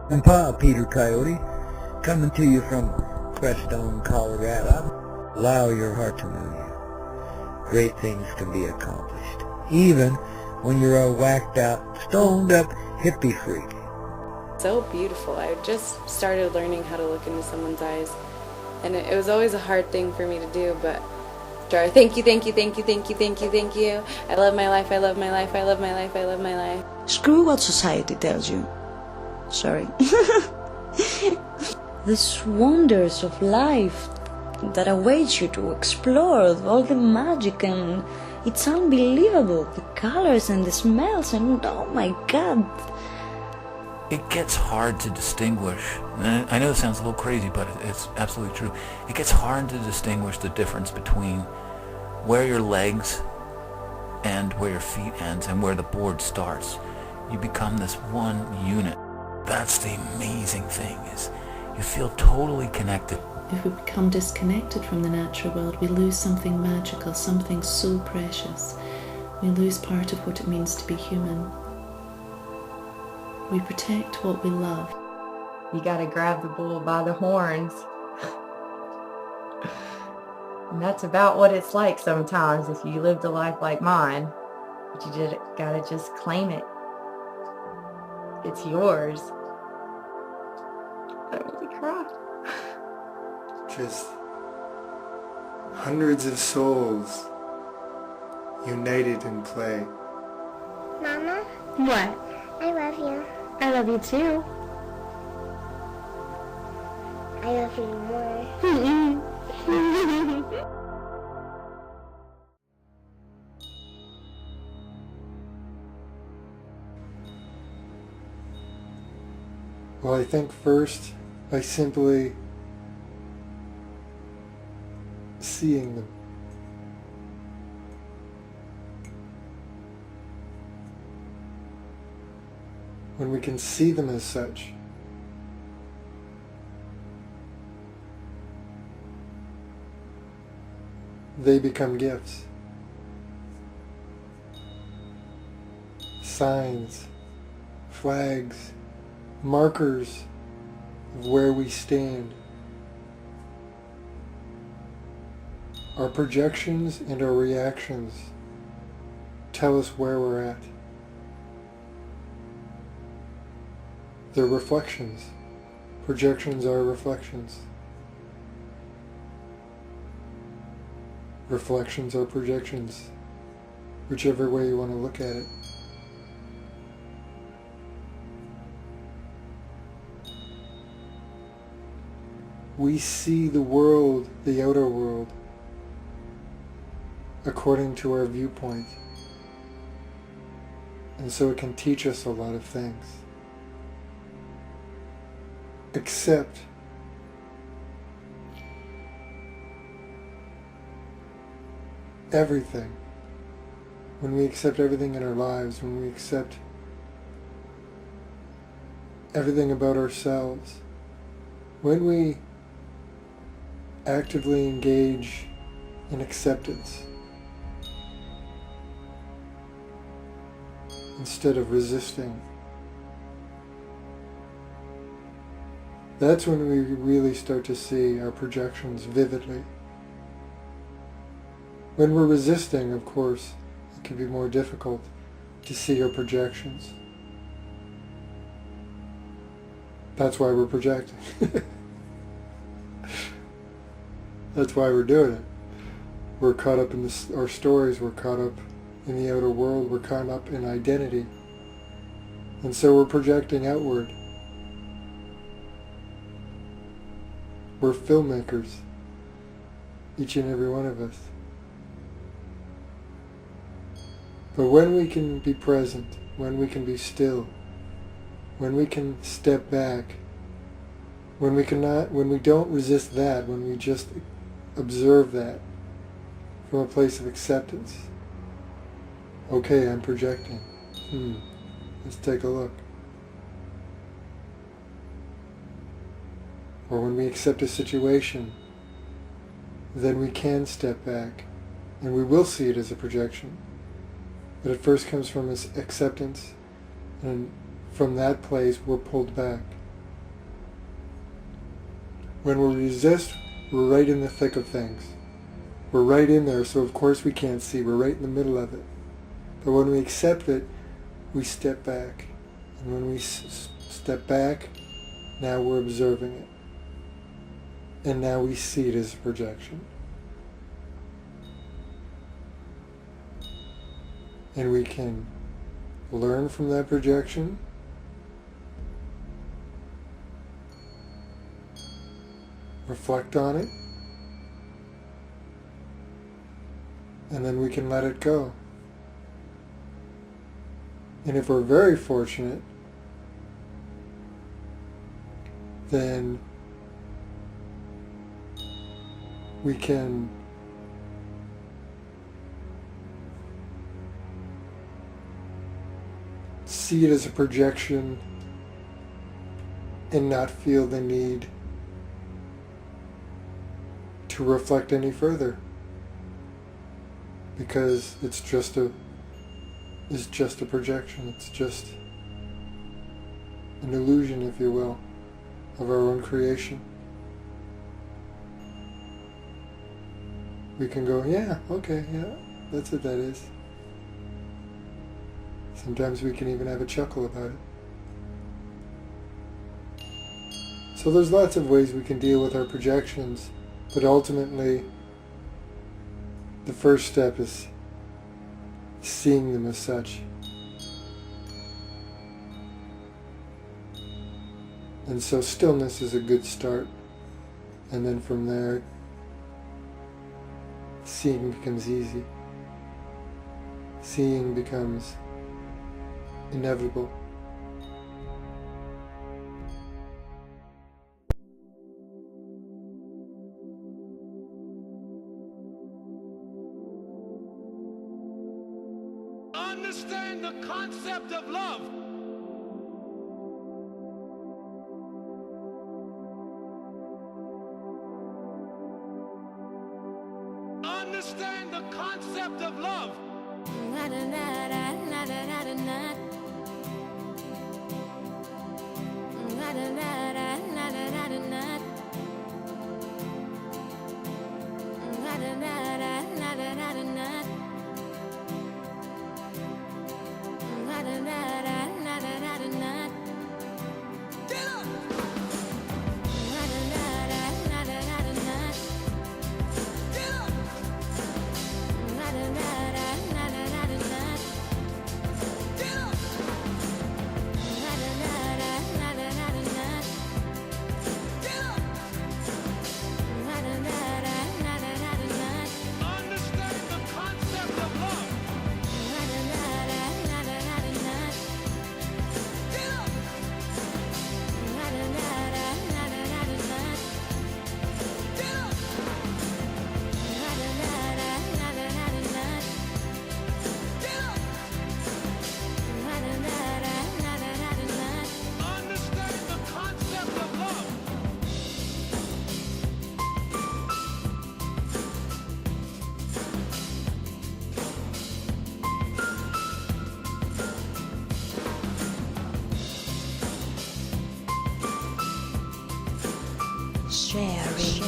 Grandpaw, Peter Coyote, coming to you from Crestone, Colorado. Allow your heart to move you. Great things can be accomplished, even when you're a whacked out, stoned up hippie freak. So beautiful. I just started learning how to look into someone's eyes, and it was always a hard thing for me to do, but thank you, thank you, thank you, thank you, thank you, thank you. I love my life, I love my life, I love my life, I love my life. Screw what society tells you. Sorry. These wonders of life that awaits you to explore, all the magic, and it's unbelievable. The colors and the smells, and oh my God. It gets hard to distinguish, and I know it sounds a little crazy, but it's absolutely true. It gets hard to distinguish the difference between where your legs and where your feet ends and where the board starts. You become this one unit. That's the amazing thing, is you feel totally connected. If we become disconnected from the natural world, we lose something magical, something so precious. We lose part of what it means to be human. We protect what we love. You gotta grab the bull by the horns. And that's about what it's like sometimes if you lived a life like mine. But you just gotta just claim it. It's yours. I really cry. Just hundreds of souls united in play. Mama? What? I love you. I love you too. I love you more. Well, I think first by simply seeing them. When we can see them as such, they become gifts, signs, flags, markers of where we stand. Our projections and our reactions tell us where we're at. They're reflections. Projections are reflections. Reflections are projections, whichever way you want to look at it. We see the world, the outer world, according to our viewpoint. And so it can teach us a lot of things. Except everything. When we accept everything in our lives, when we accept everything about ourselves, when we actively engage in acceptance instead of resisting, that's when we really start to see our projections vividly. When we're resisting, of course, it can be more difficult to see our projections. That's why we're projecting. That's why we're doing it. We're caught up in our stories, we're caught up in the outer world, we're caught up in identity. And so we're projecting outward. We're filmmakers, each and every one of us. But when we can be present, when we can be still, when we can step back, when we don't resist that, when we just observe that from a place of acceptance. Okay, I'm projecting. Let's take a look. Or when we accept a situation, then we can step back, and we will see it as a projection. But it first comes from this acceptance, and from that place we're pulled back. When we resist, we're right in the thick of things. We're right in there, so of course we can't see. We're right in the middle of it. But when we accept it, we step back. And when we step back, now we're observing it. And now we see it as a projection. And we can learn from that projection, reflect on it, and then we can let it go. And if we're very fortunate, then we can see it as a projection and not feel the need to reflect any further, because it's just a projection. It's just an illusion, if you will, of our own creation. We can go, yeah, okay, yeah, that's what that is. Sometimes we can even have a chuckle about it. So there's lots of ways we can deal with our projections, but ultimately the first step is seeing them as such. And so stillness is a good start, and then from there seeing becomes easy. Seeing becomes inevitable. Understand the concept of love. Understand the concept of love. Sharing.